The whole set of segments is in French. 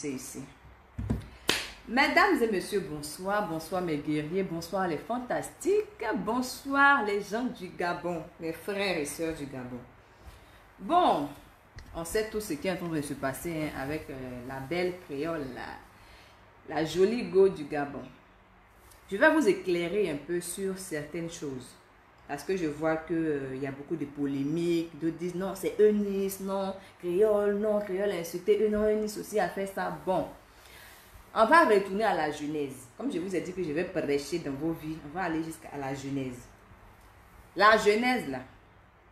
C'est ici. Mesdames et messieurs, bonsoir. Bonsoir mes guerriers, bonsoir les fantastiques, bonsoir les gens du Gabon, mes frères et sœurs du Gabon. Bon, on sait tout ce qui est en train de se passer hein, avec la belle créole, la jolie go du Gabon. Je vais vous éclairer un peu sur certaines choses. Parce que je vois qu'il y a beaucoup de polémiques, d'autres disent non, c'est Eunice, non, créole a insulté, non, Eunice aussi a fait ça. Bon, on va retourner à la Genèse. Comme je vous ai dit que je vais prêcher dans vos vies, on va aller jusqu'à la Genèse. La Genèse, là,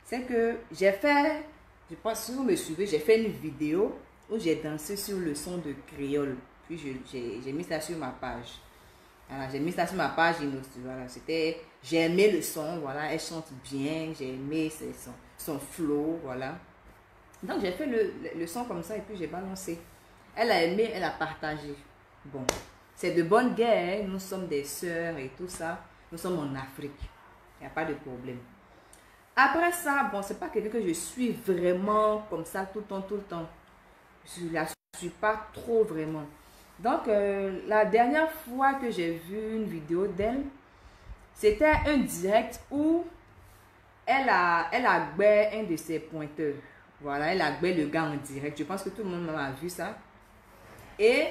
c'est que j'ai fait, je pense que si vous me suivez, j'ai fait une vidéo où j'ai dansé sur le son de créole. Puis j'ai mis ça sur ma page. Voilà, j'ai mis ça sur ma page, voilà, c'était, j'ai aimé le son, voilà, elle chante bien, j'ai aimé son flow, voilà. Donc j'ai fait le son comme ça et puis j'ai balancé. Elle a aimé, elle a partagé. Bon, c'est de bonne guerre, nous sommes des sœurs et tout ça, nous sommes en Afrique, il n'y a pas de problème. Après ça, bon, c'est pas quelqu'un que je suis vraiment comme ça tout le temps. Je ne la suis pas trop vraiment. Donc, la dernière fois que j'ai vu une vidéo d'elle, c'était un direct où elle a gbé un de ses pointeurs. Voilà, elle a gbé le gars en direct. Je pense que tout le monde a vu ça. Et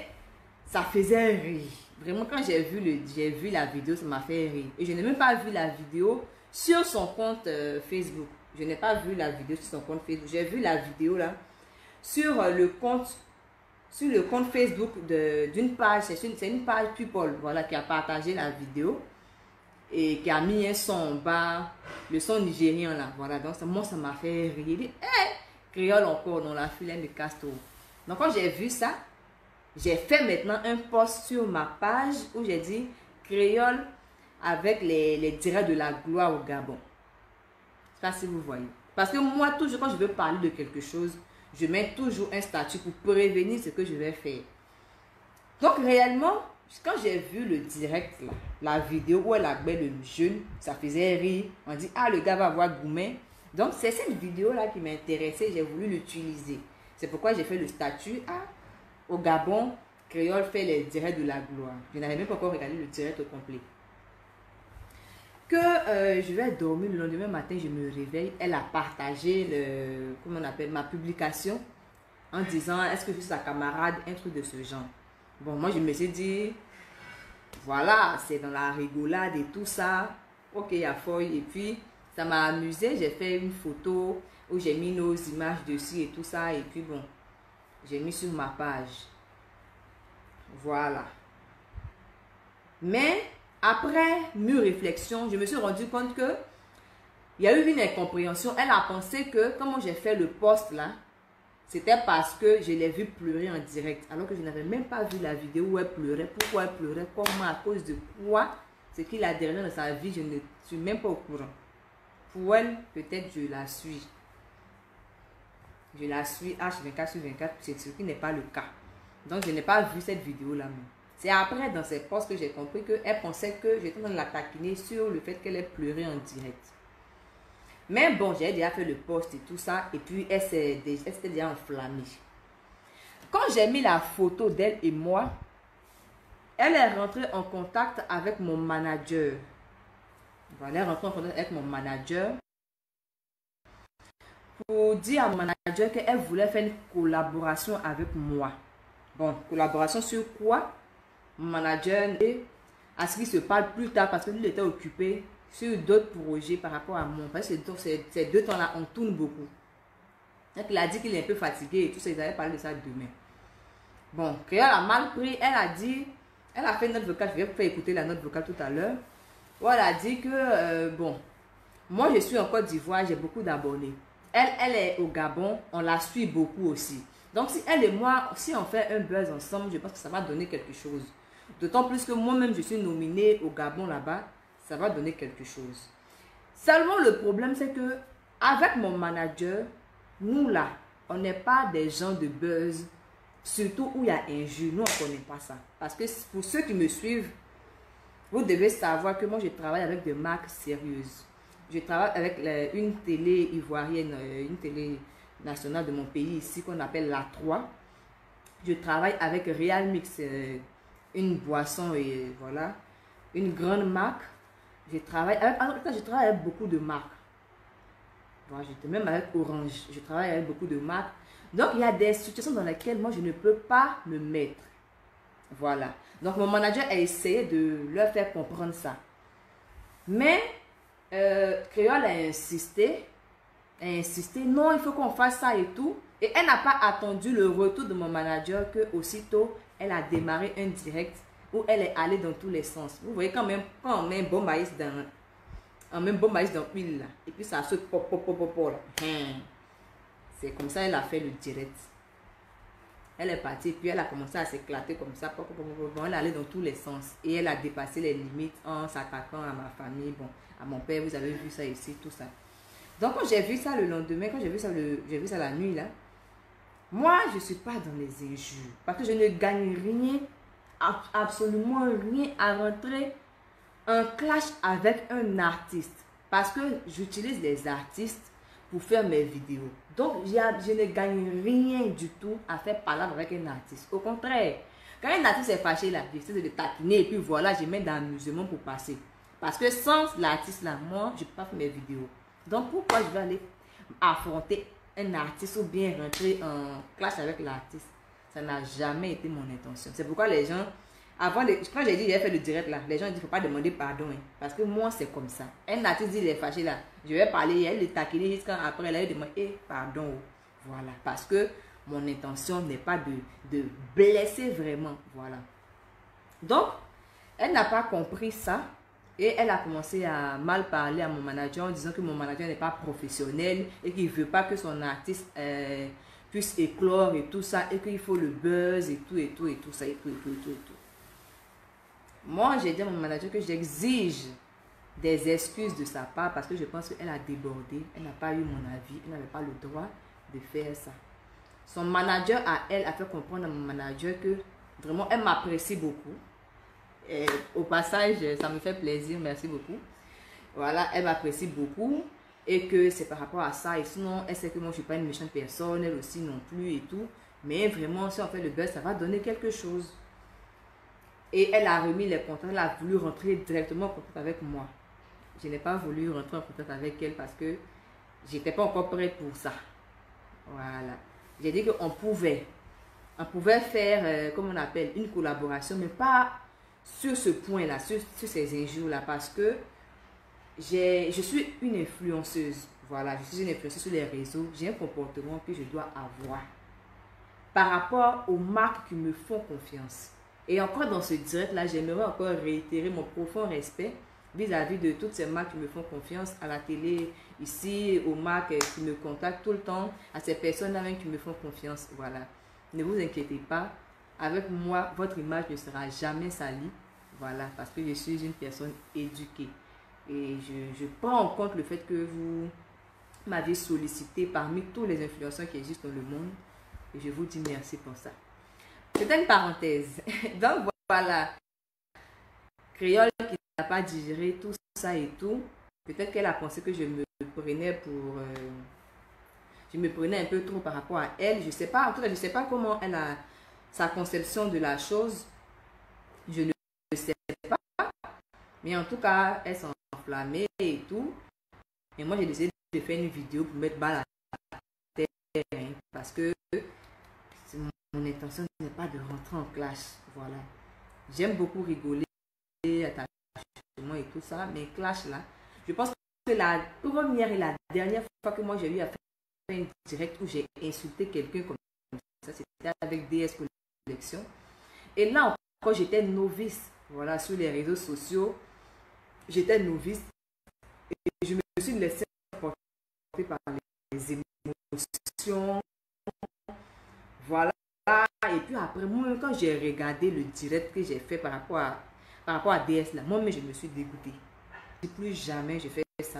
ça faisait rire. Vraiment, quand j'ai vu la vidéo, ça m'a fait rire. Et je n'ai même pas vu la vidéo sur son compte Facebook. Je n'ai pas vu la vidéo sur son compte Facebook. J'ai vu la vidéo là sur le compte Facebook d'une page, c'est une page People, voilà, qui a partagé la vidéo et qui a mis un son en bas, le son nigérien là, voilà, donc moi ça m'a fait rire, dit, hey, créole encore, dans la file de Castro. Donc quand j'ai vu ça, j'ai fait maintenant un post sur ma page où j'ai dit créole avec les directs de la gloire au Gabon. Je sais pas si vous voyez, parce que moi toujours quand je veux parler de quelque chose, je mets toujours un statut pour prévenir ce que je vais faire. Donc réellement, quand j'ai vu le direct, la vidéo où elle a gbé le jeune, ça faisait rire. On dit, ah, le gars va avoir gourmet. Donc c'est cette vidéo-là qui m'intéressait, j'ai voulu l'utiliser. C'est pourquoi j'ai fait le statut, ah, au Gabon, créole fait les directs de la gloire. Je n'avais même pas encore regardé le direct au complet. Que je vais dormir le lendemain matin, je me réveille, elle a partagé comment on appelle, ma publication en disant est-ce que je suis sa camarade, un truc de ce genre. Bon, moi je me suis dit voilà, c'est dans la rigolade et tout ça, ok, il y a feuille. Et puis ça m'a amusé, j'ai fait une photo où j'ai mis nos images dessus et tout ça, et puis bon, j'ai mis sur ma page, voilà. Mais après mûre réflexion, je me suis rendu compte que il y a eu une incompréhension. Elle a pensé que, comment j'ai fait le post là, c'était parce que je l'ai vu pleurer en direct. Alors que je n'avais même pas vu la vidéo où elle pleurait. Pourquoi elle pleurait? Comment? À cause de quoi? Ce qu'il a derrière dans sa vie, je ne suis même pas au courant. Pour elle, peut-être je la suis. Je la suis H24/24, c'est ce qui n'est pas le cas. Donc je n'ai pas vu cette vidéo là même. C'est après dans ses posts que j'ai compris qu'elle pensait que j'étais en train de la taquiner sur le fait qu'elle ait pleuré en direct. Mais bon, j'ai déjà fait le post et tout ça, et puis elle s'était déjà enflammée. Quand j'ai mis la photo d'elle et moi, elle est rentrée en contact avec mon manager. Voilà, elle est rentrée en contact avec mon manager pour dire à mon manager qu'elle voulait faire une collaboration avec moi. Bon, collaboration sur quoi? Mon manager à ce qu'il se parle plus tard parce que lui était occupé sur d'autres projets par rapport à moi. Parce que ces deux temps-là, on tourne beaucoup. Donc il a dit qu'il est un peu fatigué et tout ça, ils allaient parler de ça demain. Bon, Créole a mal pris, elle a dit, elle a fait une note vocale, je vais vous faire écouter la note vocale tout à l'heure, où elle a dit que, bon, moi je suis en Côte d'Ivoire, j'ai beaucoup d'abonnés. Elle est au Gabon, on la suit beaucoup aussi. Donc si elle et moi, si on fait un buzz ensemble, je pense que ça va donner quelque chose. D'autant plus que moi-même, je suis nominée au Gabon là-bas, ça va donner quelque chose. Seulement le problème, c'est que avec mon manager, nous là, on n'est pas des gens de buzz, surtout où il y a injure. Nous, on ne connaît pas ça. Parce que pour ceux qui me suivent, vous devez savoir que moi, je travaille avec des marques sérieuses. Je travaille avec une télé ivoirienne, une télé nationale de mon pays ici, qu'on appelle La 3. Je travaille avec Real Mix, une boisson et voilà, une grande marque. Je travaille avec beaucoup de marques. Bon, même avec Orange, je travaille avec beaucoup de marques. Donc, il y a des situations dans lesquelles moi, je ne peux pas me mettre. Voilà. Donc, mon manager a essayé de leur faire comprendre ça. Mais, Créole a insisté. Non, il faut qu'on fasse ça et tout. Et elle n'a pas attendu le retour de mon manager que aussitôt, elle a démarré un direct où elle est allée dans tous les sens. Vous voyez quand on met un bon maïs dans l'huile là. Et puis ça saute pop. Là. C'est comme ça elle a fait le direct. Elle est partie, puis elle a commencé à s'éclater comme ça. Elle est allée dans tous les sens. Et elle a dépassé les limites en s'attaquant à ma famille, bon, à mon père. Vous avez vu ça ici, tout ça. Donc quand j'ai vu ça le lendemain, quand j'ai vu ça la nuit là, moi je ne suis pas dans les injures. Parce que je ne gagne rien, absolument rien à rentrer en clash avec un artiste. Parce que j'utilise les artistes pour faire mes vidéos. Donc je ne gagne rien du tout à faire palabre avec un artiste. Au contraire, quand un artiste est fâché là, j'essaie de le taquiner et puis voilà, je mets d'amusement pour passer. Parce que sans l'artiste là, moi je ne peux pas faire mes vidéos. Donc, pourquoi je vais aller affronter un artiste ou bien rentrer en clash avec l'artiste? Ça n'a jamais été mon intention. C'est pourquoi les gens, quand j'ai dit j'ai fait le direct là, les gens disent qu'il ne faut pas demander pardon. Hein, parce que moi, c'est comme ça. Un artiste dit il est fâché là, je vais parler, elle le taquiner jusqu'à après, elle demande pardon. Voilà. Parce que mon intention n'est pas de blesser vraiment. Voilà. Donc, elle n'a pas compris ça. Et elle a commencé à mal parler à mon manager en disant que mon manager n'est pas professionnel et qu'il ne veut pas que son artiste puisse éclore et tout ça et qu'il faut le buzz et tout ça. Moi, j'ai dit à mon manager que j'exige des excuses de sa part parce que je pense qu'elle a débordé. Elle n'a pas eu mon avis. Elle n'avait pas le droit de faire ça. Son manager elle a fait comprendre à mon manager que vraiment elle m'apprécie beaucoup. Et au passage, ça me fait plaisir, merci beaucoup. Voilà, elle m'apprécie beaucoup et que c'est par rapport à ça. Et sinon, elle sait que moi, je ne suis pas une méchante personne, elle aussi non plus et tout. Mais vraiment, si on fait le buzz, ça va donner quelque chose. Et elle a remis les contacts, elle a voulu rentrer directement en contact avec moi. Je n'ai pas voulu rentrer en contact avec elle parce que je n'étais pas encore prête pour ça. Voilà. J'ai dit qu'on pouvait faire, comme on appelle, une collaboration, mais pas sur ce point-là, sur ces injures-là, parce que je suis une influenceuse. Voilà, je suis une influenceuse sur les réseaux. J'ai un comportement que je dois avoir par rapport aux marques qui me font confiance. Et encore dans ce direct-là, j'aimerais encore réitérer mon profond respect vis-à-vis de toutes ces marques qui me font confiance à la télé, ici, aux marques qui me contactent tout le temps, à ces personnes-là même qui me font confiance. Voilà. Ne vous inquiétez pas. Avec moi, votre image ne sera jamais salie. Voilà, parce que je suis une personne éduquée. Et je prends en compte le fait que vous m'avez sollicité parmi tous les influenceurs qui existent dans le monde. Et je vous dis merci pour ça. C'était une parenthèse. Donc voilà. Créole qui n'a pas digéré tout ça et tout. Peut-être qu'elle a pensé que je me prenais pour... je me prenais un peu trop par rapport à elle. Je sais pas. En tout cas, je ne sais pas comment elle a sa conception de la chose. Je ne sais pas. Mais en tout cas, elle s'est enflammée et tout. Et moi, j'ai décidé de faire une vidéo pour mettre balle à la terre. Hein, parce que mon intention n'est pas de rentrer en clash. Voilà. J'aime beaucoup rigoler, attachement et tout ça. Mais clash là, je pense que la première et la dernière fois que moi j'ai eu à faire un direct où j'ai insulté quelqu'un comme ça, c'était avec DS Collection. Et là encore, j'étais novice. Voilà, sur les réseaux sociaux. J'étais novice. Et je me suis laissée porter par les émotions. Voilà. Et puis après, moi, quand j'ai regardé le direct que j'ai fait par rapport à DS, là, moi, je me suis dégoûtée. Plus jamais je fais ça.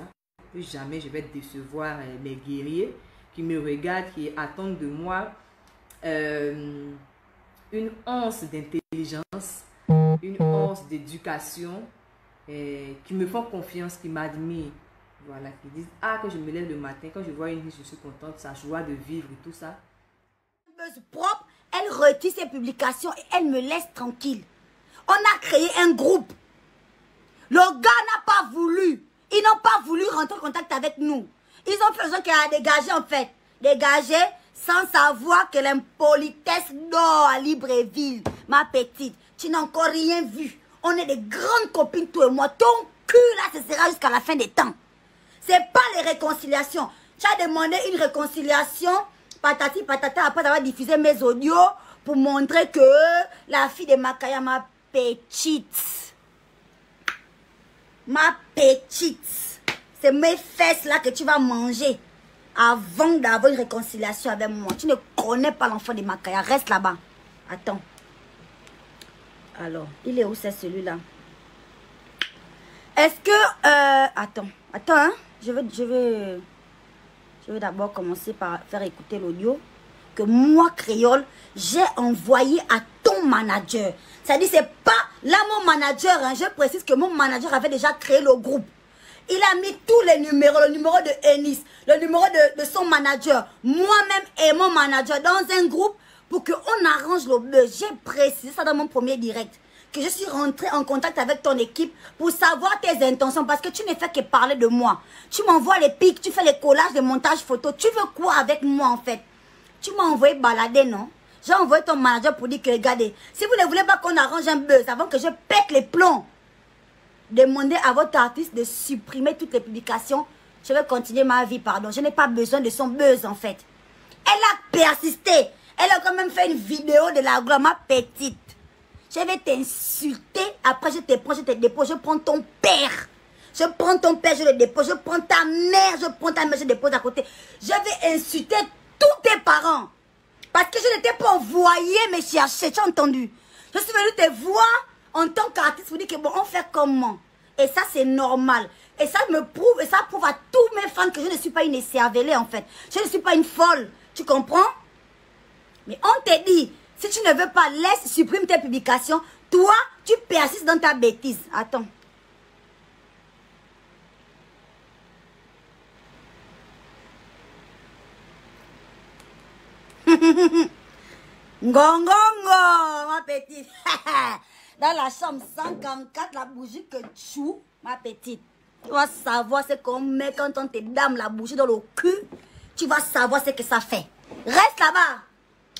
Plus jamais je vais décevoir mes guerriers qui me regardent, qui attendent de moi une once d'intelligence, une once d'éducation, qui me font confiance, qui m'admirent. Voilà, qui disent, ah, quand je me lève le matin, quand je vois une fille, je suis contente, sa joie de vivre et tout ça. Propre, elle retire ses publications et elle me laisse tranquille. On a créé un groupe. Le gars n'a pas voulu. Ils n'ont pas voulu rentrer en contact avec nous. Ils ont fait besoin qu'elle a dégagé en fait. Dégagé sans savoir que l'impolitesse dort à Libreville. Ma petite, tu n'as encore rien vu. On est des grandes copines, toi et moi. Ton cul là, ce sera jusqu'à la fin des temps. C'est pas les réconciliations. Tu as demandé une réconciliation, patati patata, après avoir diffusé mes audios pour montrer que la fille de Makaya, ma petite, c'est mes fesses là que tu vas manger avant d'avoir une réconciliation avec moi. Tu ne connais pas l'enfant de Makaya. Reste là-bas. Attends. Alors, il est où c'est celui-là? Est-ce que... attends, hein? Je veux d'abord commencer par faire écouter l'audio que moi, Créole, j'ai envoyé à ton manager. C'est-à-dire, c'est pas là mon manager, hein, je précise que mon manager avait déjà créé le groupe. Il a mis tous les numéros, le numéro de Ennis, le numéro de son manager, moi-même et mon manager dans un groupe pour qu'on arrange le buzz. J'ai précisé ça dans mon premier direct, que je suis rentrée en contact avec ton équipe pour savoir tes intentions parce que tu ne fais que parler de moi. Tu m'envoies les pics, tu fais les collages, les montages photos. Tu veux quoi avec moi en fait? Tu m'as envoyé balader, non? J'ai envoyé ton manager pour dire que regardez, si vous ne voulez pas qu'on arrange un buzz avant que je pète les plombs, demandez à votre artiste de supprimer toutes les publications. Je vais continuer ma vie, pardon. Je n'ai pas besoin de son buzz en fait. Elle a persisté. Elle a quand même fait une vidéo de la gloire, ma petite. Je vais t'insulter. Après, je te prends, je te dépose. Je prends ton père. Je prends ton père, je le dépose. Je prends ta mère, je prends ta mère, je dépose à côté. Je vais insulter tous tes parents. Parce que je n'étais pas envoyé me chercher. Tu as entendu? Je suis venue te voir en tant qu'artiste pour dire que bon, on fait comment? Et ça, c'est normal. Et ça me prouve, et ça prouve à tous mes fans que je ne suis pas une écervelée en fait. Je ne suis pas une folle. Tu comprends? Mais on te dit, si tu ne veux pas, laisse, supprime tes publications. Toi, tu persistes dans ta bêtise. Attends. Ngongongo, ma petite. Dans la chambre 144, la bougie que tu, ma petite. Tu vas savoir ce qu'on met quand on te dame la bougie dans le cul. Tu vas savoir ce que ça fait. Reste là-bas.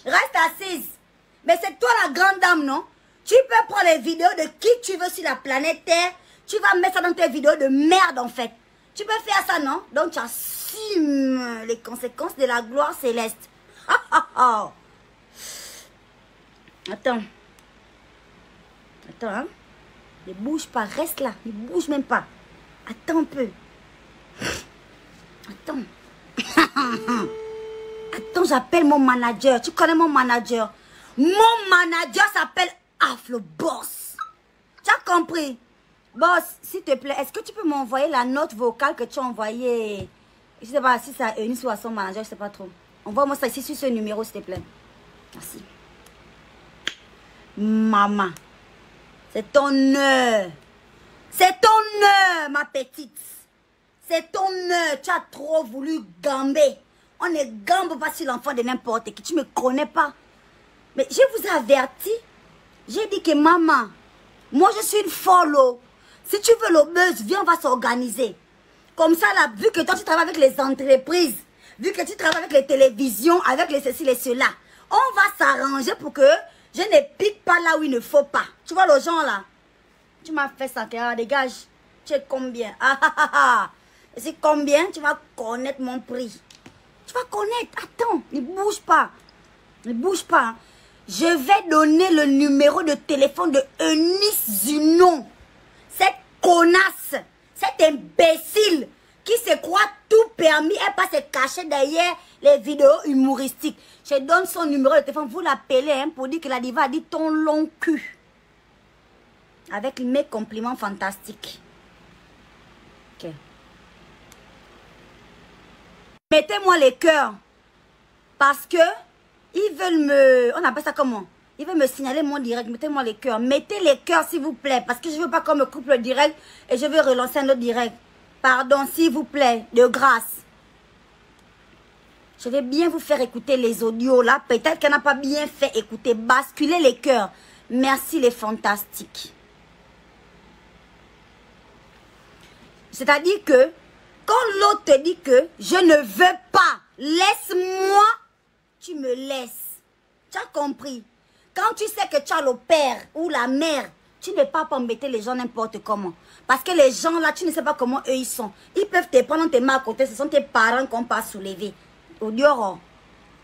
Reste assise. Mais c'est toi la grande dame, non? Tu peux prendre les vidéos de qui tu veux sur la planète Terre. Tu vas mettre ça dans tes vidéos de merde, en fait. Tu peux faire ça, non? Donc, tu assumes les conséquences de la gloire céleste. Attends. Attends, hein? Ne bouge pas. Reste là. Ne bouge même pas. Attends un peu. Attends. Attends, j'appelle mon manager. Tu connais mon manager? Mon manager s'appelle Aflo Boss. Tu as compris? Boss, s'il te plaît, est-ce que tu peux m'envoyer la note vocale que tu as envoyée? Je ne sais pas si c'est à Eunice ou à son manager, je ne sais pas trop. Envoie-moi ça ici sur ce numéro, s'il te plaît. Merci. Maman, c'est ton heure. C'est ton heure, ma petite. C'est ton heure. Tu as trop voulu gamber. On ne gambe pas sur l'enfant de n'importe qui. Tu ne me connais pas. Mais je vous ai averti. J'ai dit que maman, moi je suis une follow. Si tu veux le buzz, viens, on va s'organiser. Comme ça, là, vu que toi tu travailles avec les entreprises, vu que tu travailles avec les télévisions, avec les ceci, les cela, on va s'arranger pour que je ne pique pas là où il ne faut pas. Tu vois le genre là? Tu m'as fait ça, dégage. Tu es combien? Et c'est combien? Tu vas connaître mon prix. Tu vas connaître. Attends, ne bouge pas. Ne bouge pas. Je vais donner le numéro de téléphone de Eunice Zunon. Cette connasse, cette imbécile qui se croit tout permis et pas se cacher derrière les vidéos humoristiques. Je donne son numéro de téléphone. Vous l'appelez hein, pour dire que la diva a dit ton long cul. Avec mes compliments fantastiques. Ok. Mettez-moi les cœurs. Parce que ils veulent me... On appelle ça comment? Ils veulent me signaler mon direct. Mettez-moi les cœurs. Mettez les cœurs s'il vous plaît. Parce que je ne veux pas qu'on me coupe le direct. Et je veux relancer un autre direct. Pardon s'il vous plaît. De grâce. Je vais bien vous faire écouter les audios là. Peut-être qu'elle n'a pas bien fait écouter. Basculer les cœurs. Merci les fantastiques. C'est-à-dire que quand l'autre te dit que je ne veux pas, laisse-moi, tu me laisses. Tu as compris? Quand tu sais que tu as le père ou la mère, tu ne peux pas embêter les gens n'importe comment. Parce que les gens là, tu ne sais pas comment eux ils sont. Ils peuvent te prendre tes mains à côté. Ce sont tes parents qu'on peut soulever. Au dehors,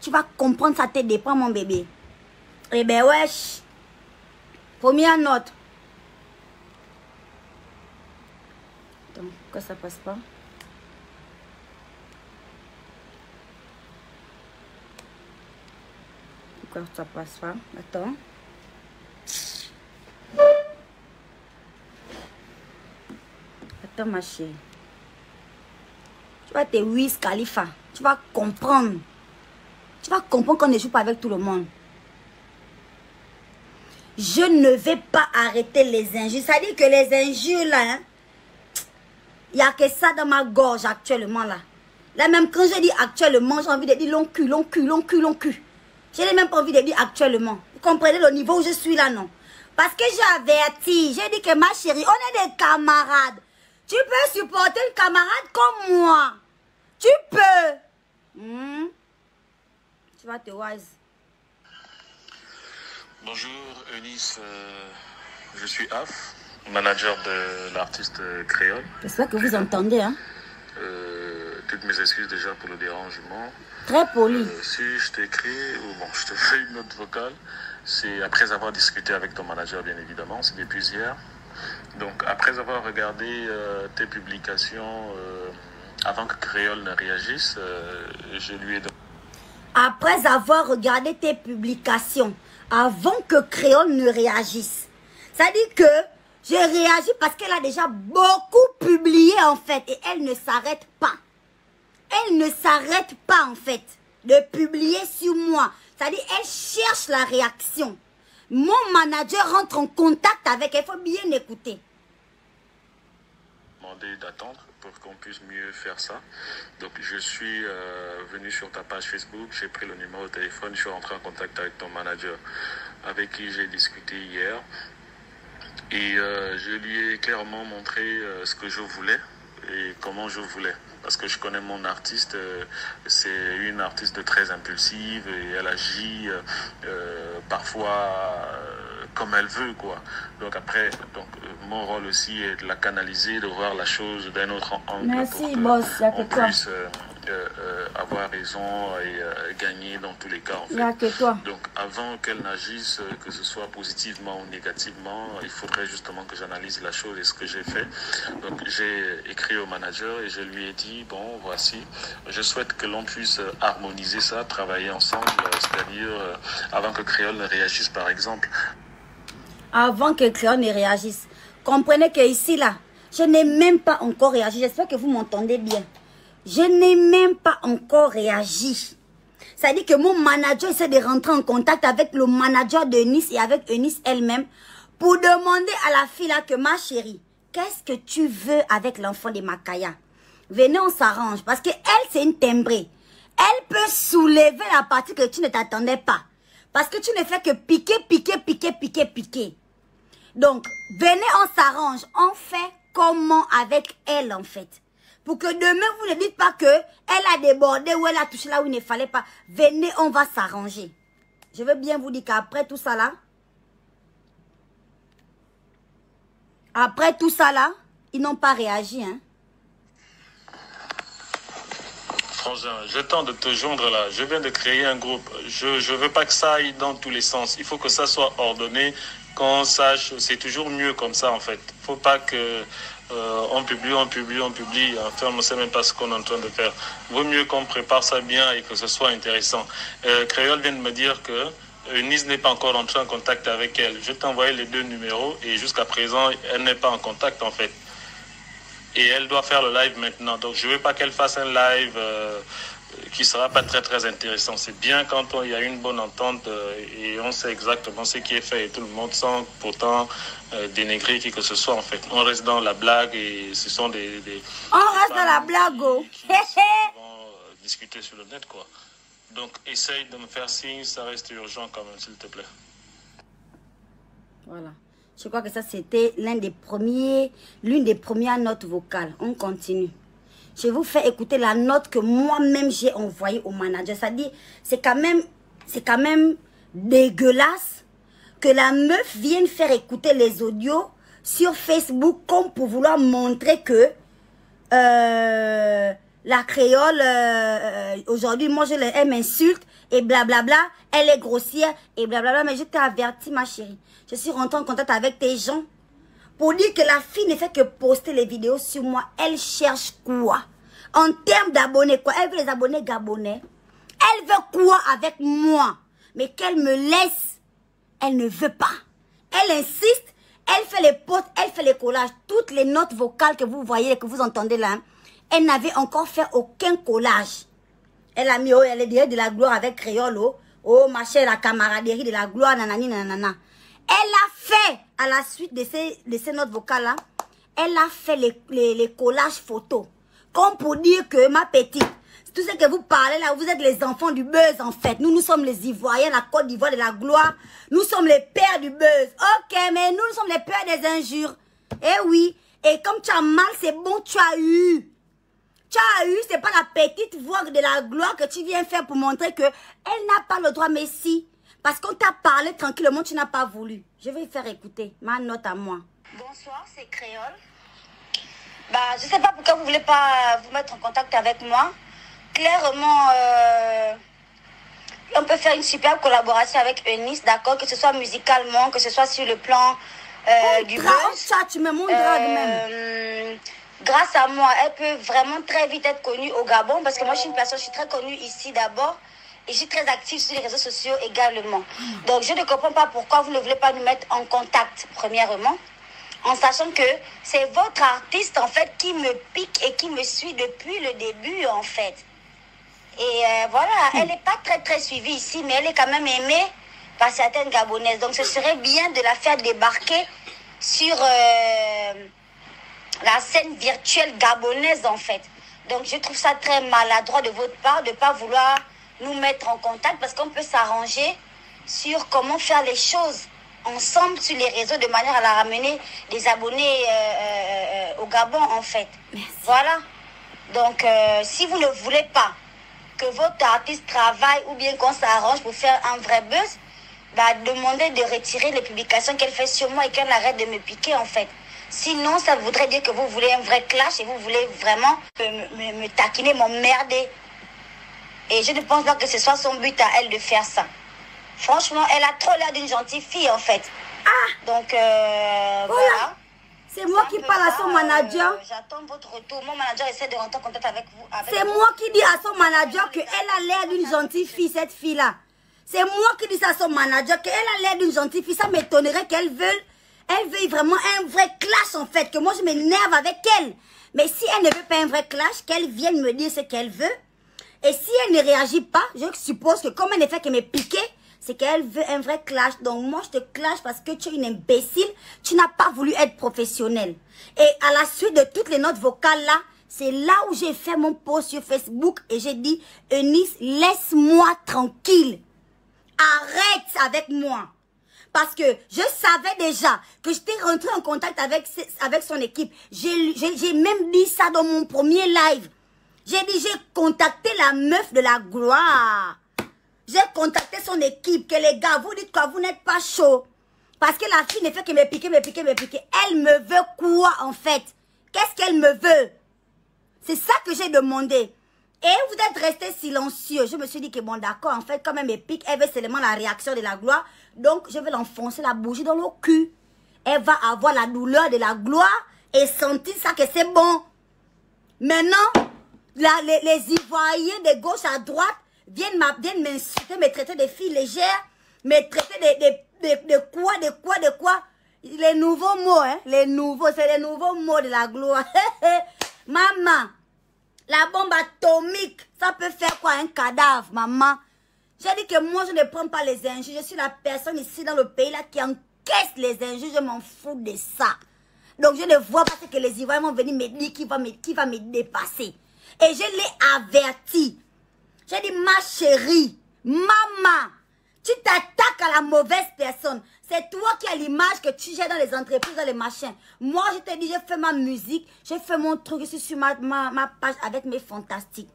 tu vas comprendre, ça te dépend mon bébé. Eh ben wesh. Première note. Attends, pourquoi ça passe pas? Pourquoi ça passe pas? Attends. Attends ma chérie. Tu vas te Wiz Khalifa. Tu vas comprendre. Tu vas comprendre qu'on ne joue pas avec tout le monde. Je ne vais pas arrêter les injures. C'est-à-dire que les injures là, il n'y a que ça dans ma gorge actuellement là. Là même quand je dis actuellement, j'ai envie de dire long cul, long cul, long cul, long cul. Je n'ai même pas envie de dire actuellement. Vous comprenez le niveau où je suis là, non? Parce que j'ai averti, j'ai dit que ma chérie, on est des camarades. Tu peux supporter une camarade comme moi. Tu peux. Tu vas te wise. Bonjour Eunice, je suis Af, manager de l'artiste créole. J'espère que vous entendez, hein? Toutes mes excuses déjà pour le dérangement. Très poli. Si je t'écris, ou bon, je te fais une note vocale, c'est après avoir discuté avec ton manager, bien évidemment, c'est depuis hier. Donc, après avoir regardé tes publications, avant que Créole ne réagisse, je lui ai donné... Après avoir regardé tes publications, avant que Créole ne réagisse. Ça dit que j'ai réagi parce qu'elle a déjà beaucoup publié en fait. Et elle ne s'arrête pas. Elle ne s'arrête pas en fait de publier sur moi. Ça dit elle cherche la réaction. Mon manager rentre en contact avec elle. Il faut bien écouter. Demandé d'attendre pour qu'on puisse mieux faire ça. Donc je suis venu sur ta page Facebook, j'ai pris le numéro de téléphone, je suis rentré en contact avec ton manager avec qui j'ai discuté hier et je lui ai clairement montré ce que je voulais et comment je voulais. Parce que je connais mon artiste, c'est une artiste très impulsive et elle agit parfois comme elle veut, quoi. Donc après, mon rôle aussi est de la canaliser, de voir la chose d'un autre angle. Merci, boss. On puisse avoir raison et gagner dans tous les cas, en fait. Il n'y a que toi. Donc avant qu'elle n'agisse, que ce soit positivement ou négativement, il faudrait justement que j'analyse la chose et ce que j'ai fait. Donc j'ai écrit au manager et je lui ai dit, bon, voici, je souhaite que l'on puisse harmoniser ça, travailler ensemble, c'est-à-dire avant que Créole ne réagisse, par exemple. Avant que Créole ne réagisse. Comprenez que ici, là, je n'ai même pas encore réagi. J'espère que vous m'entendez bien. Je n'ai même pas encore réagi. Ça dit que mon manager essaie de rentrer en contact avec le manager de Eunice et avec Eunice elle-même pour demander à la fille là que ma chérie, qu'est-ce que tu veux avec l'enfant de Makaya? Venez, on s'arrange. Parce que elle, c'est une timbrée. Elle peut soulever la partie que tu ne t'attendais pas. Parce que tu ne fais que piquer, piquer, piquer, piquer, piquer. Donc, venez, on s'arrange. On fait comment avec elle, en fait. Pour que demain, vous ne dites pas que elle a débordé ou elle a touché là où il ne fallait pas. Venez, on va s'arranger. Je veux bien vous dire qu'après tout ça là, ils n'ont pas réagi, hein. Frangin, je tente de te joindre là. Je viens de créer un groupe. Je ne veux pas que ça aille dans tous les sens. Il faut que ça soit ordonné, qu'on sache. C'est toujours mieux comme ça, en fait. Il ne faut pas que on publie. Enfin, on ne sait même pas ce qu'on est en train de faire. Vaut mieux qu'on prépare ça bien et que ce soit intéressant. Créole vient de me dire que Eunice n'est pas encore entrée en contact avec elle. Je t'ai envoyé les 2 numéros et jusqu'à présent, elle n'est pas en contact, en fait. Et elle doit faire le live maintenant. Donc, je ne veux pas qu'elle fasse un live qui ne sera pas très, très intéressant. C'est bien quand il y a une bonne entente et on sait exactement ce qui est fait. Et tout le monde sans pourtant dénigrer qui que ce soit, en fait. On reste dans la blague et ce sont des on reste dans la blague, oh. discuter sur le net, quoi. Donc, essaye de me faire signe, ça reste urgent quand même, s'il te plaît. Voilà. Je crois que ça, c'était l'une des premières notes vocales. On continue. Je vous fais écouter la note que moi-même j'ai envoyée au manager. C'est-à-dire, c'est quand même dégueulasse que la meuf vienne faire écouter les audios sur Facebook comme pour vouloir montrer que la créole, aujourd'hui, moi, elle m'insulte et blablabla, elle est grossière et blablabla. Mais je t'ai averti, ma chérie. Je suis rentrée en contact avec tes gens pour dire que la fille ne fait que poster les vidéos sur moi. Elle cherche quoi? En termes d'abonnés, quoi? Elle veut les abonnés gabonais. Elle veut quoi avec moi? Mais qu'elle me laisse. Elle ne veut pas. Elle insiste. Elle fait les posts, elle fait les collages. Toutes les notes vocales que vous voyez, que vous entendez là, elle n'avait encore fait aucun collage. Elle a mis, oh, elle est derrière de la gloire avec créole, oh, ma chère, la camaraderie de la gloire, nanani, nanana. Elle a fait, à la suite de ces notes vocales-là, elle a fait les collages photos. Comme pour dire que, ma petite, tout ce que vous parlez là, vous êtes les enfants du buzz en fait. Nous sommes les Ivoiriens, la Côte d'Ivoire de la gloire. Nous sommes les pères du buzz. Ok, mais nous sommes les pères des injures. Eh oui. Et comme tu as mal, c'est bon, tu as eu. Tu as eu, c'est pas la petite voix de la gloire que tu viens faire pour montrer que elle n'a pas le droit, mais si. Parce qu'on t'a parlé tranquillement, tu n'as pas voulu. Je vais faire écouter ma note à moi. Bonsoir, c'est Créole. Bah, je sais pas pourquoi vous voulez pas vous mettre en contact avec moi. Clairement, on peut faire une super collaboration avec Eunice, d'accord, que ce soit musicalement, que ce soit sur le plan du buzz. Tu me montres même. Grâce à moi, elle peut vraiment très vite être connue au Gabon, parce que moi, je suis une personne, je suis très connue ici d'abord, et je suis très active sur les réseaux sociaux également. Donc, je ne comprends pas pourquoi vous ne voulez pas nous mettre en contact, premièrement, en sachant que c'est votre artiste, en fait, qui me pique et qui me suit depuis le début, en fait. Et voilà, elle n'est pas très suivie ici, mais elle est quand même aimée par certaines Gabonaises. Donc, ce serait bien de la faire débarquer sur la scène virtuelle gabonaise, en fait. Donc, je trouve ça très maladroit de votre part de ne pas vouloir nous mettre en contact, parce qu'on peut s'arranger sur comment faire les choses ensemble sur les réseaux de manière à la ramener des abonnés au Gabon, en fait. Merci. Voilà. Donc, si vous ne voulez pas que votre artiste travaille ou bien qu'on s'arrange pour faire un vrai buzz, bah, demandez de retirer les publications qu'elle fait sur moi et qu'elle arrête de me piquer, en fait. Sinon, ça voudrait dire que vous voulez un vrai clash et vous voulez vraiment me taquiner, m'emmerder. Et je ne pense pas que ce soit son but à elle de faire ça. Franchement, elle a trop l'air d'une gentille fille, en fait. Ah! Donc, voilà. C'est moi qui parle à son manager. J'attends votre retour. Mon manager essaie de rentrer en contact avec vous. C'est moi qui dis à son manager qu'elle a l'air d'une gentille fille, cette fille-là. C'est moi qui dis ça à son manager qu'elle a l'air d'une gentille fille. Ça m'étonnerait qu'elle veuille vraiment un vrai clash, en fait. Que moi, je m'énerve avec elle. Mais si elle ne veut pas un vrai clash, qu'elle vienne me dire ce qu'elle veut. Et si elle ne réagit pas, je suppose que comme elle ne fait que me piquer, c'est qu'elle veut un vrai clash. Donc moi, je te clash parce que tu es une imbécile. Tu n'as pas voulu être professionnelle. Et à la suite de toutes les notes vocales là, c'est là où j'ai fait mon post sur Facebook et j'ai dit, Eunice, laisse-moi tranquille. Arrête avec moi. Parce que je savais déjà que j'étais rentrée en contact avec son équipe. J'ai même dit ça dans mon premier live. J'ai dit, j'ai contacté la meuf de la gloire. J'ai contacté son équipe, que les gars, vous dites quoi, vous n'êtes pas chaud. Parce que la fille ne fait que me piquer. Elle me veut quoi, en fait? Qu'est-ce qu'elle me veut? C'est ça que j'ai demandé. Et vous êtes resté silencieux. Je me suis dit que bon, d'accord, en fait, quand elle me pique, elle veut seulement la réaction de la gloire. Donc, je vais l'enfoncer la bougie dans le cul. Elle va avoir la douleur de la gloire et sentir ça que c'est bon. Maintenant, les Ivoiriens de gauche à droite viennent m'insulter, me traiter de filles légères, me traiter de quoi. Les nouveaux mots, hein, c'est les nouveaux mots de la gloire. Maman, la bombe atomique, ça peut faire quoi, un cadavre, maman? J'ai dit que moi, je ne prends pas les injures. Je suis la personne ici dans le pays là qui encaisse les injures. Je m'en fous de ça. Donc, je ne vois pas ce que les Ivoiriens vont venir me dire qui va me dépasser. Et je l'ai averti J'ai dit, ma chérie, maman, tu t'attaques à la mauvaise personne. C'est toi qui as l'image que tu jettes dans les entreprises, dans les machins. Moi, je te dis, j'ai fait ma musique, j'ai fait mon truc, je suis sur ma page avec mes fantastiques.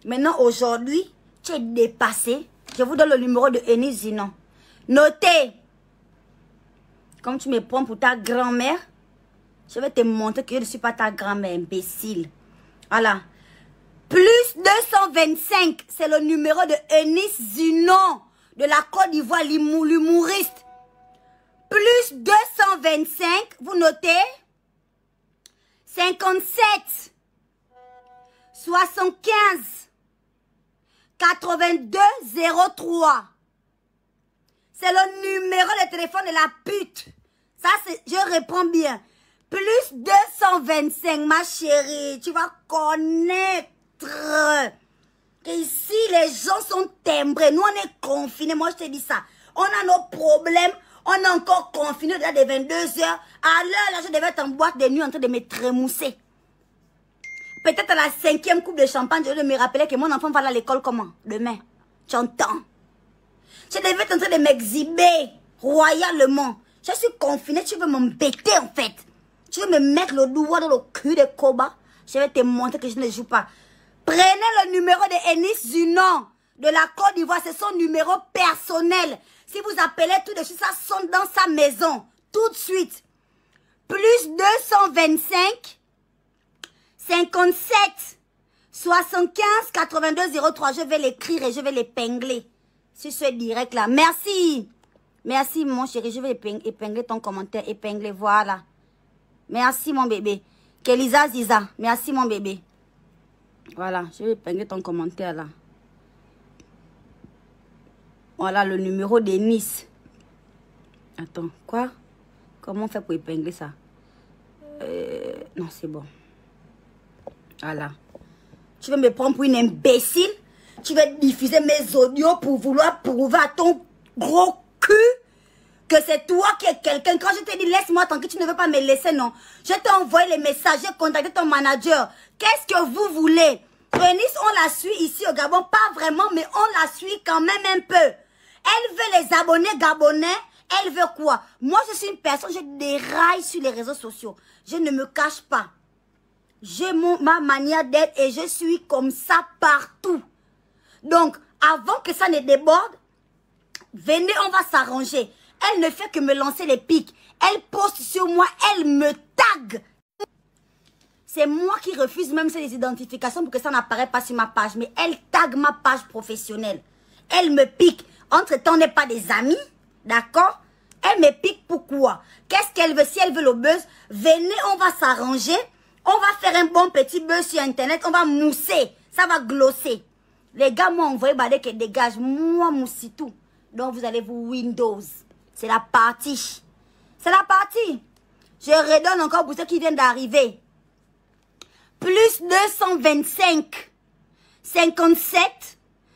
Maintenant, aujourd'hui, tu es dépassé. Je vous donne le numéro de Eunice Zinon. Notez. Comme tu me prends pour ta grand-mère, je vais te montrer que je ne suis pas ta grand-mère, imbécile. Voilà. Plus 225, c'est le numéro de Eunice Zinon, de la Côte d'Ivoire, l'humoriste. Plus 225, vous notez, 57, 75, 82, 03. C'est le numéro de téléphone de la pute. Ça, je réponds bien. Plus 225, ma chérie. Tu vas connaître que ici, les gens sont timbrés. Nous, on est confinés. Moi, je te dis ça. On a nos problèmes. On est encore confinés déjà des 22 heures. À l'heure, là, je devais être en boîte de nuit en train de me trémousser. Peut-être à la 5e coupe de champagne, je vais me rappeler que mon enfant va aller à l'école comment? Demain. Tu entends? Je devais être en train de m'exhiber royalement. Je suis confinée, tu veux m'embêter en fait. Tu veux me mettre le doigt dans le cul de Koba. Je vais te montrer que je ne joue pas. Prenez le numéro de Eunice Zinon de la Côte d'Ivoire. C'est son numéro personnel. Si vous appelez tout de suite, ça sonne dans sa maison. Tout de suite. Plus 225 57 75 82 03. Je vais l'écrire et je vais l'épingler. Sur ce direct là. Merci. Merci mon chéri. Je vais épingler ton commentaire. Épingler. Voilà. Merci mon bébé. Kelisa Ziza. Merci mon bébé. Voilà. Je vais épingler ton commentaire là. Voilà le numéro de Nice. Attends. Quoi? Comment on fait pour épingler ça? Non, c'est bon. Voilà. Tu veux me prendre pour une imbécile? Tu vas diffuser mes audios pour vouloir prouver à ton gros cul que c'est toi qui es quelqu'un. Quand je te dis laisse-moi tranquille, tu ne veux pas me laisser, non. Je t'ai envoyé les messages, j'ai contacté ton manager. Qu'est-ce que vous voulez? Eunice, on la suit ici au Gabon, pas vraiment, mais on la suit quand même un peu. Elle veut les abonnés gabonais. Elle veut quoi? Moi, je suis une personne, je déraille sur les réseaux sociaux. Je ne me cache pas. J'ai ma manière d'être et je suis comme ça partout. Donc, avant que ça ne déborde, venez, on va s'arranger. Elle ne fait que me lancer les pics. Elle poste sur moi, elle me tag. C'est moi qui refuse même ces identifications pour que ça n'apparaisse pas sur ma page. Mais elle tag ma page professionnelle. Elle me pique. Entre-temps, on n'est pas des amis. D'accord? Elle me pique pourquoi? Qu'est-ce qu'elle veut? Si elle veut le buzz, venez, on va s'arranger. On va faire un bon petit buzz sur Internet. On va mousser. Ça va glosser. Les gars m'ont envoyé bader que dégage. Moi, moussi tout. Donc, vous allez vous Windows. C'est la partie. C'est la partie. Je redonne encore pour ceux qui viennent d'arriver. Plus 225 57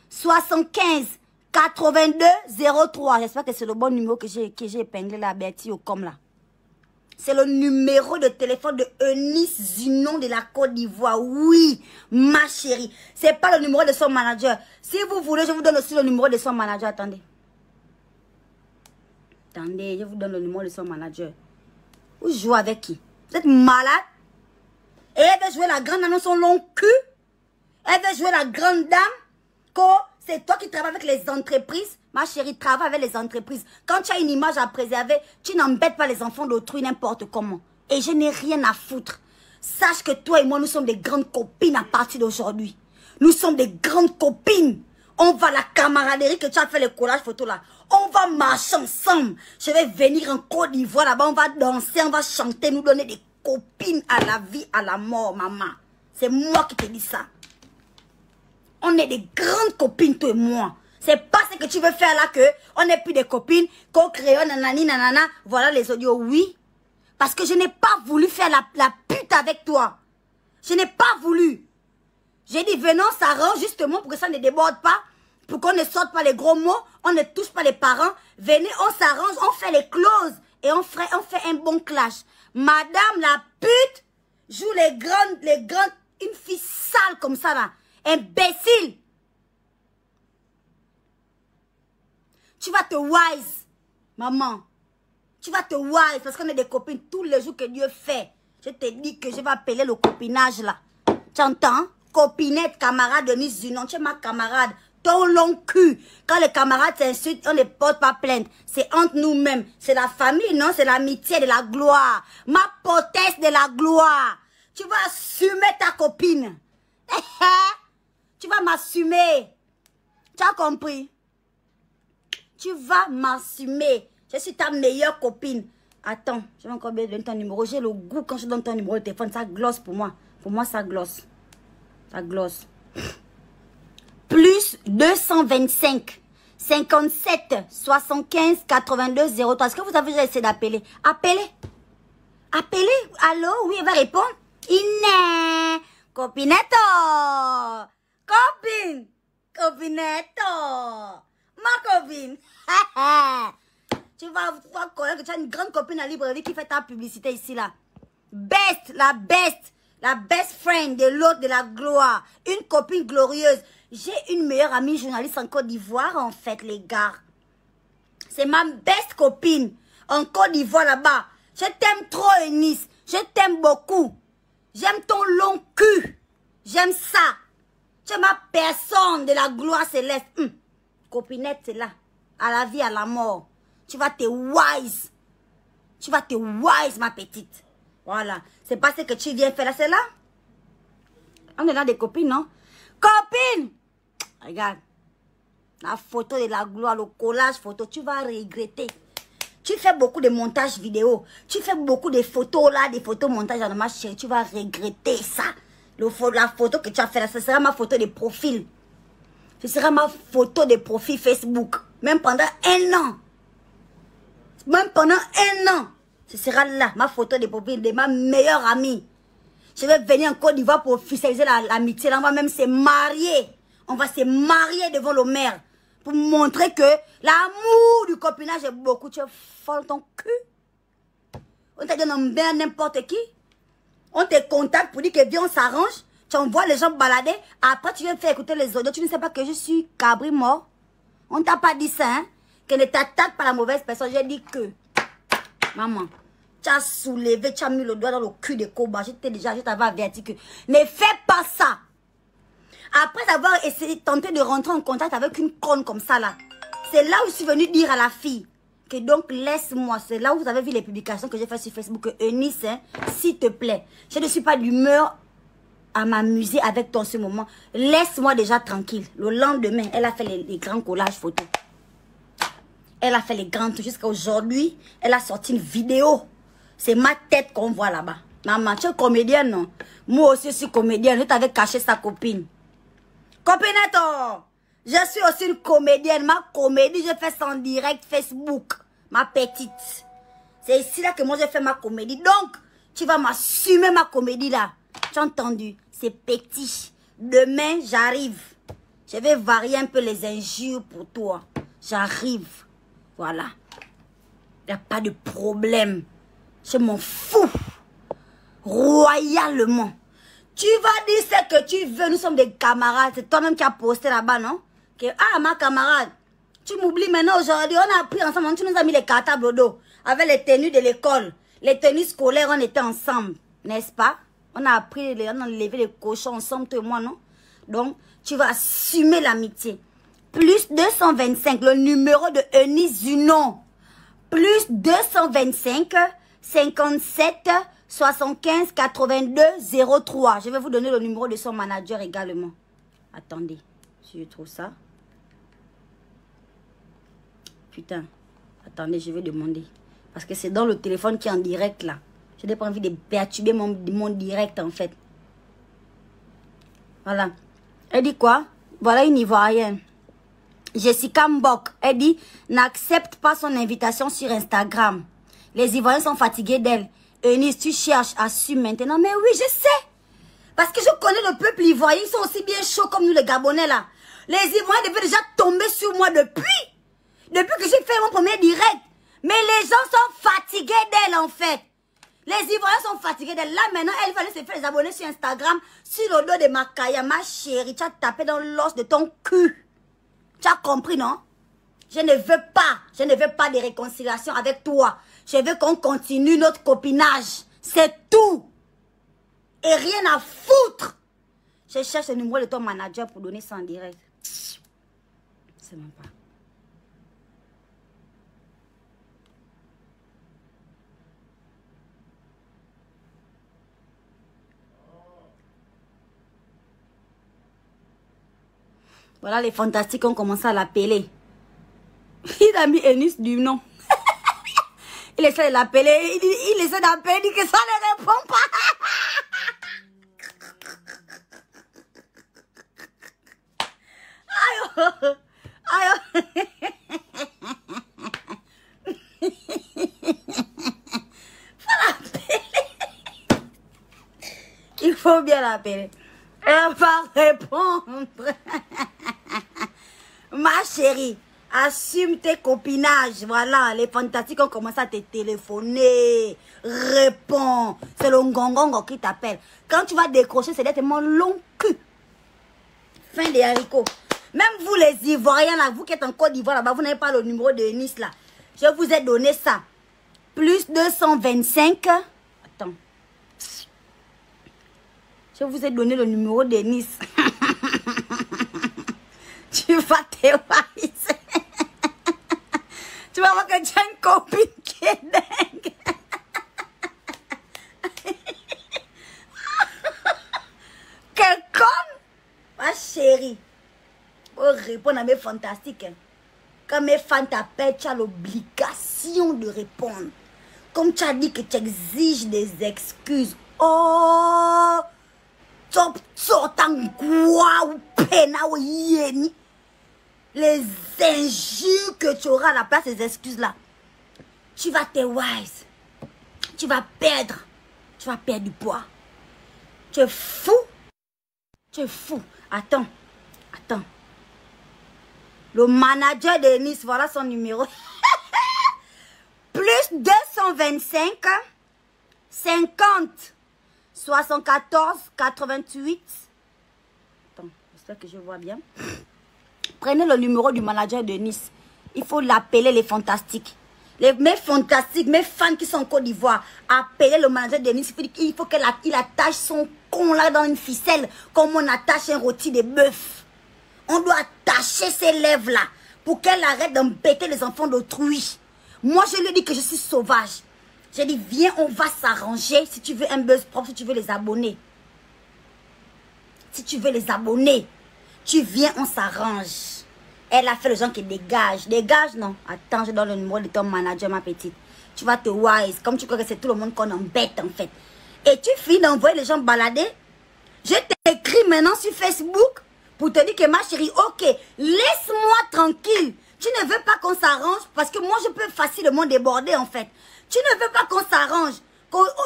75 82 03. J'espère que c'est le bon numéro que j'ai épinglé là, Betty au com là. C'est le numéro de téléphone de Eunice Zinon de la Côte d'Ivoire. Oui, ma chérie. C'est pas le numéro de son manager. Si vous voulez, je vous donne aussi le numéro de son manager. Attendez. Attendez, je vous donne le numéro de son manager. Vous jouez avec qui? Vous êtes malade? Et elle veut jouer la grande dans son long cul? Elle veut jouer la grande dame? C'est toi qui travailles avec les entreprises? Ma chérie, travaille avec les entreprises. Quand tu as une image à préserver, tu n'embêtes pas les enfants d'autrui n'importe comment. Et je n'ai rien à foutre. Sache que toi et moi, nous sommes des grandes copines à partir d'aujourd'hui. Nous sommes des grandes copines. On va à la camaraderie que tu as fait le collage photo là. On va marcher ensemble. Je vais venir en Côte d'Ivoire là-bas. On va danser, on va chanter, nous donner des copines à la vie, à la mort, maman. C'est moi qui te dis ça. On est des grandes copines, toi et moi. C'est pas ce que tu veux faire là que on n'est plus des copines, qu'on crée, nanani, nanana. Voilà les audios, oui. Parce que je n'ai pas voulu faire la pute avec toi. Je n'ai pas voulu. J'ai dit, venons, s'arrange justement pour que ça ne déborde pas. Pour qu'on ne sorte pas les gros mots. On ne touche pas les parents. Venez, on s'arrange, on fait les clauses. Et on fait un bon clash. Madame la pute joue les grandes, une fille sale comme ça là. Imbécile. Tu vas te wise, maman. Tu vas te wise parce qu'on est des copines tous les jours que Dieu fait. Je te dis que je vais appeler le copinage là. Tu entends? Copinette, camarade Denise Zunon, tu es ma camarade. Ton long cul. Quand les camarades s'insultent, on ne porte pas plainte. C'est entre nous-mêmes. C'est la famille, non? C'est l'amitié de la gloire. Ma potesse de la gloire. Tu vas assumer ta copine. Tu vas m'assumer. Tu as compris? Tu vas m'assumer. Je suis ta meilleure copine. Attends, je vais encore donner ton numéro. J'ai le goût quand je donne ton numéro de téléphone. Ça glosse pour moi. Pour moi, ça glosse. Ça glosse. Plus 225 57 75 82 03. Est-ce que vous avez déjà essayé d'appeler? Appelez. Appelez. Allô? Oui, elle va répondre. Iné. Copinetto. Copine. Copinetto. Ma copine. Tu vas connaître que tu as une grande copine à librairie qui fait ta publicité ici là. Best, la best friend de l'autre de la gloire. Une copine glorieuse. J'ai une meilleure amie journaliste en Côte d'Ivoire en fait les gars. C'est ma best copine en Côte d'Ivoire là-bas. Je t'aime trop Eunice. Je t'aime beaucoup. J'aime ton long cul. J'aime ça. Tu es ma personne de la gloire céleste. Copinette c'est là. À la vie, à la mort. Tu vas te wise. Tu vas te wise ma petite. Voilà. C'est pas ce que tu viens faire là, c'est là. On est là des copines, non? Copine! Regarde. La photo de la gloire, le collage photo, tu vas regretter. Tu fais beaucoup de montage vidéo. Tu fais beaucoup de photos là, des photos montage dans ma chérie. Tu vas regretter ça. La photo que tu as fait là, ce sera ma photo de profil. Ce sera ma photo de profil Facebook. Même pendant 1 an. Même pendant 1 an. Ce sera là, ma photo de profil de ma meilleure amie. Je vais venir en Côte d'Ivoire pour officialiser l'amitié. Là, on va même se marier. On va se marier devant le maire. Pour montrer que l'amour du copinage est beaucoup. Tu es folle ton cul. On t'a dit non, n'importe qui. On te contacte pour dire que viens, on s'arrange. Tu envoies les gens balader. Après, tu viens faire écouter les audios. Tu ne sais pas que je suis cabri mort. On t'a pas dit ça, hein. Que ne t'attaque pas la mauvaise personne. J'ai dit que, maman, tu as soulevé, tu as mis le doigt dans le cul de Koba. Je t'avais averti que ne fais pas ça. Après avoir essayé, tenté de rentrer en contact avec une conne comme ça là, c'est là où je suis venue dire à la fille que donc laisse-moi. C'est là où vous avez vu les publications que j'ai fait sur Facebook. Que Eunice, hein, s'il te plaît, je ne suis pas d'humeur à m'amuser avec toi en ce moment. Laisse-moi déjà tranquille. Le lendemain, elle a fait les grands collages photos. Elle a fait les grands trucs. Jusqu'à aujourd'hui, elle a sorti une vidéo. C'est ma tête qu'on voit là-bas. Maman, tu es comédienne, non? Moi aussi, je suis comédienne. Je t'avais caché sa copine. Copinetto, je suis aussi une comédienne. Ma comédie, je fais ça en direct Facebook. Ma petite. C'est ici là que moi, je fais ma comédie. Donc, tu vas m'assumer ma comédie là. Tu as entendu? C'est petit. Demain, j'arrive. Je vais varier un peu les injures pour toi. J'arrive. Voilà. Il n'y a pas de problème. Je m'en fous. Royalement. Tu vas dire ce que tu veux. Nous sommes des camarades. C'est toi-même qui as posté là-bas, non? Que, ah, ma camarade. Tu m'oublies maintenant aujourd'hui. On a pris ensemble. Tu nous as mis les cartables au dos. Avec les tenues de l'école. Les tenues scolaires, on était ensemble. N'est-ce pas? On a appris, on a levé les cochons ensemble, toi et moi, non? Donc, tu vas assumer l'amitié. Plus 225, le numéro de Eunice Zunon. Plus 225 57 75 82 03. Je vais vous donner le numéro de son manager également. Attendez, si je trouve ça. Putain, attendez, je vais demander. Parce que c'est dans le téléphone qui est en direct là. Je n'ai pas envie de perturber mon direct en fait. Voilà. Elle dit quoi? Voilà une Ivoirienne. Jessica Mbok. Elle dit, n'accepte pas son invitation sur Instagram. Les Ivoiriens sont fatigués d'elle. Eunice, tu cherches, assume maintenant. Mais oui, je sais. Parce que je connais le peuple ivoirien. Ils sont aussi bien chauds comme nous les Gabonais là. Les Ivoiriens devaient déjà tomber sur moi depuis que j'ai fait mon premier direct. Mais les gens sont fatigués d'elle en fait. Les Ivoiriens sont fatigués d'elle. Là maintenant, elle va aller se faire les abonnés sur Instagram. Sur le dos de Makaya, ma chérie. Tu as tapé dans l'os de ton cul. Tu as compris, non? Je ne veux pas de réconciliation avec toi. Je veux qu'on continue notre copinage. C'est tout. Et rien à foutre. Je cherche le numéro de ton manager pour donner ça en direct. C'est même pas. Voilà, les fantastiques ont commencé à l'appeler. Il a mis Eunice du nom. Il essaie de l'appeler. Il essaie d'appeler. Il dit que ça ne répond pas. Aïe. Aïe. Faut l'appeler. Il faut bien l'appeler. Elle va répondre. Ma chérie, assume tes copinages. Voilà, les fantastiques ont commencé à te téléphoner. Réponds. C'est le ngongongo qui t'appelle. Quand tu vas décrocher, c'est tellement long cul. Fin des haricots. Même vous les Ivoiriens là, vous qui êtes en Côte d'Ivoire là-bas, vous n'avez pas le numéro de Nice là. Je vous ai donné ça. Plus 225. Attends. Je vous ai donné le numéro de Nice. Tu vas te voir ici. Tu vas voir que tu as une copine qui est dingue. Quelle conne. Ma chérie. Pour répondre à mes fantastiques. Quand mes fans t'appellent, tu as l'obligation de répondre. Comme tu as dit que tu exiges des excuses. Oh! Top sortangwa ou pena ou yeni. Les injures que tu auras à la place des excuses là. Tu vas te wise. Tu vas perdre. Tu vas perdre du poids. Tu es fou. Tu es fou. Attends. Attends. Le manager de Nice, voilà son numéro. Plus 225 50 74 88. Attends, j'espère que je vois bien. Prenez le numéro du manager de Nice. Il faut l'appeler les fantastiques. Mes fantastiques, mes fans qui sont en Côte d'Ivoire, appelez le manager de Nice. Il faut qu'il attache son con là dans une ficelle comme on attache un rôti de bœuf. On doit attacher ses lèvres là pour qu'elle arrête d'embêter les enfants d'autrui. Moi, je lui dis que je suis sauvage. J'ai dit, viens, on va s'arranger. Si tu veux un buzz propre, si tu veux les abonner. Si tu veux les abonner, tu viens, on s'arrange. Elle a fait le genre qui dégage. Dégage, non. Attends, je donne le numéro de ton manager, ma petite. Tu vas te wise. Comme tu crois que c'est tout le monde qu'on embête, en fait. Et tu finis d'envoyer les gens balader. Je t'écris maintenant sur Facebook pour te dire que ma chérie, ok, laisse-moi tranquille. Tu ne veux pas qu'on s'arrange parce que moi, je peux facilement déborder, en fait. Tu ne veux pas qu'on s'arrange.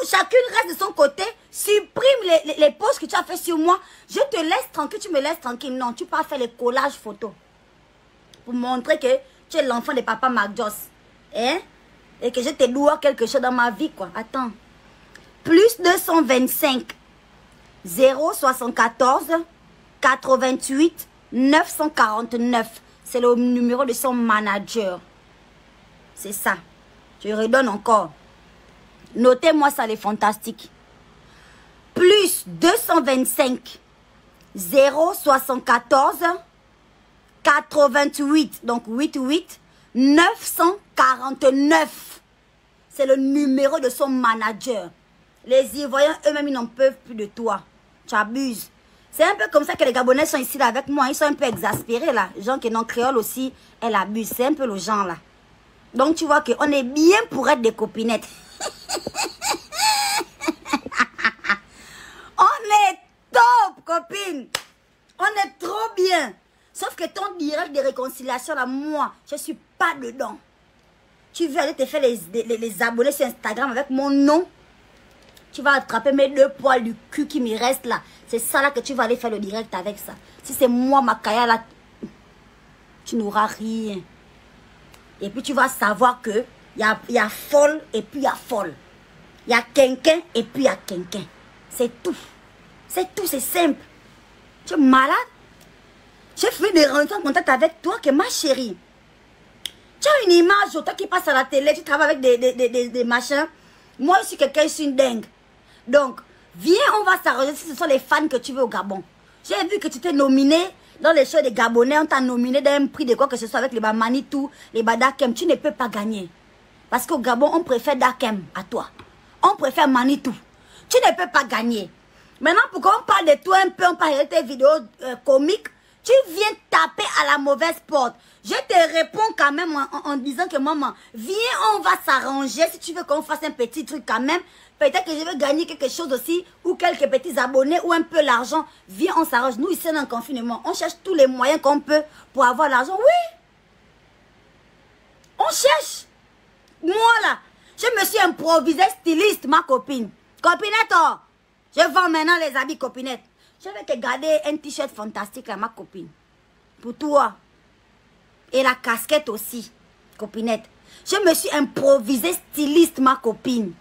Chacune reste de son côté. Supprime les posts que tu as fait sur moi. Je te laisse tranquille, tu me laisses tranquille. Non, tu peux faire les collages photos. Pour montrer que tu es l'enfant de papa Marc Joss. Hein? Et que je te dois quelque chose dans ma vie, quoi. Attends. Plus 225 074 88 949. C'est le numéro de son manager. C'est ça. Je redonne encore. Notez-moi ça, les fantastiques. Plus 225 074 88. Donc 88 949. C'est le numéro de son manager. Les Ivoiriens eux-mêmes, ils n'en peuvent plus de toi. Tu abuses. C'est un peu comme ça que les Gabonais sont ici là avec moi. Ils sont un peu exaspérés là. Les gens qui n'ont créole aussi, elle abuse. C'est un peu le genre là. Donc tu vois qu'on est bien pour être des copinettes. On est top, copine. On est trop bien. Sauf que ton direct de réconciliation là, moi, je suis pas dedans. Tu veux aller te faire les abonnés sur Instagram avec mon nom. Tu vas attraper mes 2 poils du cul qui me restent là. C'est ça là que tu vas aller faire le direct avec ça. Si c'est moi, Makaya là, tu n'auras rien. Et puis tu vas savoir que il y a folle et puis il y a folle. Il y a quelqu'un et puis il y a quelqu'un. C'est tout. C'est tout, c'est simple. Tu es malade. J'ai fait des rentrer en contact avec toi que ma chérie. Tu as une image, toi qui passe à la télé, tu travailles avec des machins. Moi, je suis quelqu'un, je suis une dingue. Donc, viens, on va s'arranger si ce sont les fans que tu veux au Gabon. J'ai vu que tu t'es nominé dans les shows des Gabonais, on t'a nominé d'un prix de quoi que ce soit avec les Manitou, les Dakem. Tu ne peux pas gagner. Parce qu'au Gabon, on préfère Dakem à toi. On préfère Manitou. Tu ne peux pas gagner. Maintenant, pour qu'on parle de toi un peu, on parle de tes vidéos comiques, tu viens taper à la mauvaise porte. Je te réponds quand même en disant que maman, viens, on va s'arranger. Si tu veux qu'on fasse un petit truc quand même, peut-être que je veux gagner quelque chose aussi, ou quelques petits abonnés, ou un peu l'argent. Viens, on s'arrange. Nous, ici, dans le confinement, on cherche tous les moyens qu'on peut pour avoir l'argent. Oui. On cherche. Moi, là, je me suis improvisée styliste, ma copine. Copinette, oh, je vends maintenant les habits copinette. Je vais te garder un t-shirt fantastique, là, ma copine. Pour toi. Et la casquette aussi, copinette. Je me suis improvisée styliste, ma copine.